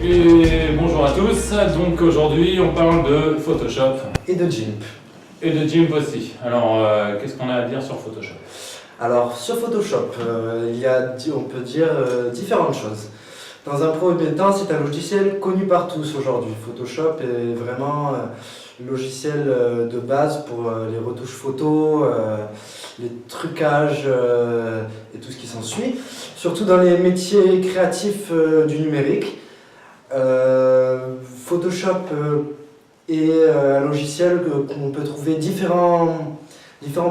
Et bonjour à tous, donc aujourd'hui on parle de Photoshop. Et de GIMP. Et de GIMP aussi. Alors qu'est-ce qu'on a à dire sur Photoshop? Alors sur Photoshop, on peut dire différentes choses. Dans un premier temps, c'est un logiciel connu par tous aujourd'hui. Photoshop est vraiment le logiciel de base pour les retouches photos, les trucages et tout ce qui s'ensuit. Surtout dans les métiers créatifs du numérique. Photoshop est un logiciel qu'on peut trouver différents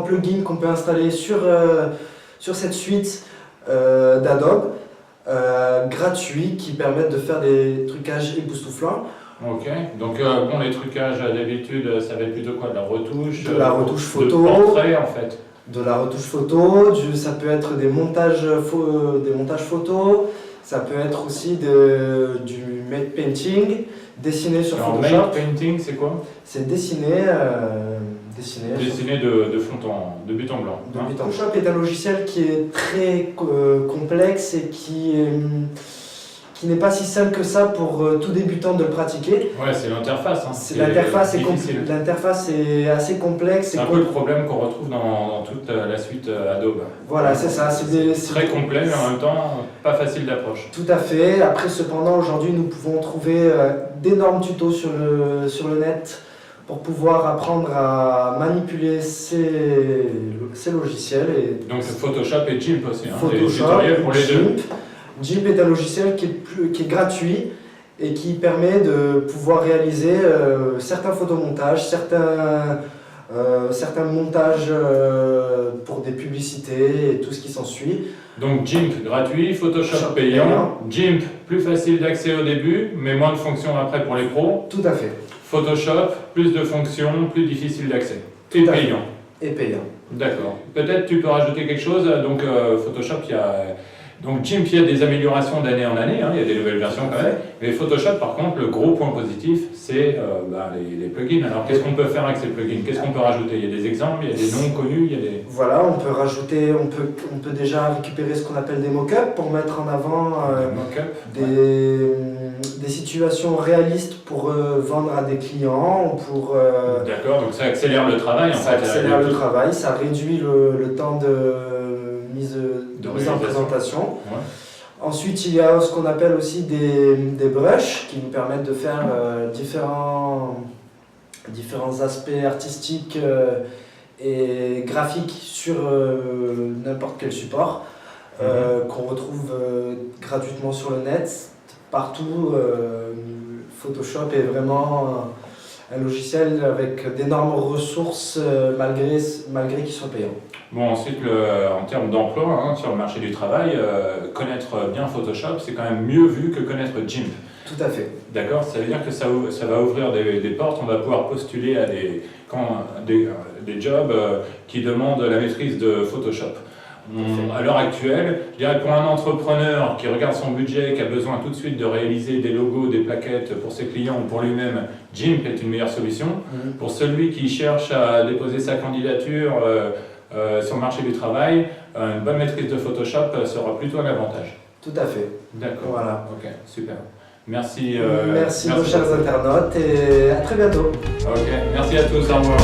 plugins qu'on peut installer sur cette suite d'Adobe, gratuits, qui permettent de faire des trucages époustouflants. Ok, donc bon, les trucages d'habitude, ça va être plutôt quoi? De la retouche? De la retouche photo. De portrait en fait. De la retouche photo, ça peut être des montages photos, ça peut être aussi du make painting, dessiné sur Alors, Photoshop. make painting, c'est quoi? C'est dessiner de but en blanc. Photoshop est un logiciel qui est très complexe et qui n'est pas si simple que ça pour tout débutant de le pratiquer. Ouais, c'est l'interface. Hein, L'interface est assez complexe. C'est un peu le problème qu'on retrouve dans toute la suite Adobe. Voilà, c'est ça. C'est très complet, mais en même temps, pas facile d'approche. Tout à fait. Après, cependant, aujourd'hui, nous pouvons trouver d'énormes tutos sur le net pour pouvoir apprendre à manipuler ces logiciels. Donc Photoshop et GIMP aussi, hein, Photoshop, des tutoriels pour les deux. GIMP est un logiciel qui est gratuit et qui permet de pouvoir réaliser certains photomontages, certains montages pour des publicités et tout ce qui s'ensuit. Donc GIMP gratuit, Photoshop payant. GIMP plus facile d'accès au début, mais moins de fonctions après pour les pros. Tout à fait. Photoshop, plus de fonctions, plus difficile d'accès. Et payant. Et payant. D'accord. Peut-être tu peux rajouter quelque chose. Donc Photoshop, donc GIMP, il y a des améliorations d'année en année, hein, il y a des nouvelles versions quand même. Mais Photoshop, par contre, le gros point positif, c'est les plugins. Alors qu'est-ce qu'on peut faire avec ces plugins? Qu'est-ce qu'on peut rajouter? Il y a des exemples, il y a des noms connus, il y a des... Voilà, on peut rajouter, on peut déjà récupérer ce qu'on appelle des mock-ups pour mettre en avant des situations réalistes pour vendre à des clients. D'accord, donc ça accélère le travail. Ça accélère le travail, ça réduit le temps de mise en présentation. Ouais. Ensuite, il y a ce qu'on appelle aussi des brushes qui nous permettent de faire différents aspects artistiques et graphiques sur n'importe quel support qu'on retrouve gratuitement sur le net. Partout, Photoshop est vraiment un logiciel avec d'énormes ressources malgré qu'il soit payant. Bon, ensuite, en termes d'emploi, hein, sur le marché du travail, connaître bien Photoshop, c'est quand même mieux vu que connaître GIMP. Tout à fait. D'accord, ça veut dire que ça va ouvrir des portes, on va pouvoir postuler à des jobs qui demandent la maîtrise de Photoshop. À l'heure actuelle, je dirais pour un entrepreneur qui regarde son budget, qui a besoin tout de suite de réaliser des logos, des plaquettes pour ses clients ou pour lui-même, GIMP est une meilleure solution. Pour celui qui cherche à déposer sa candidature sur le marché du travail, une bonne maîtrise de Photoshop sera plutôt un avantage. Tout à fait. D'accord. Voilà. Ok, super. Merci. Merci nos chers internautes et à très bientôt. Ok, merci à tous, au revoir.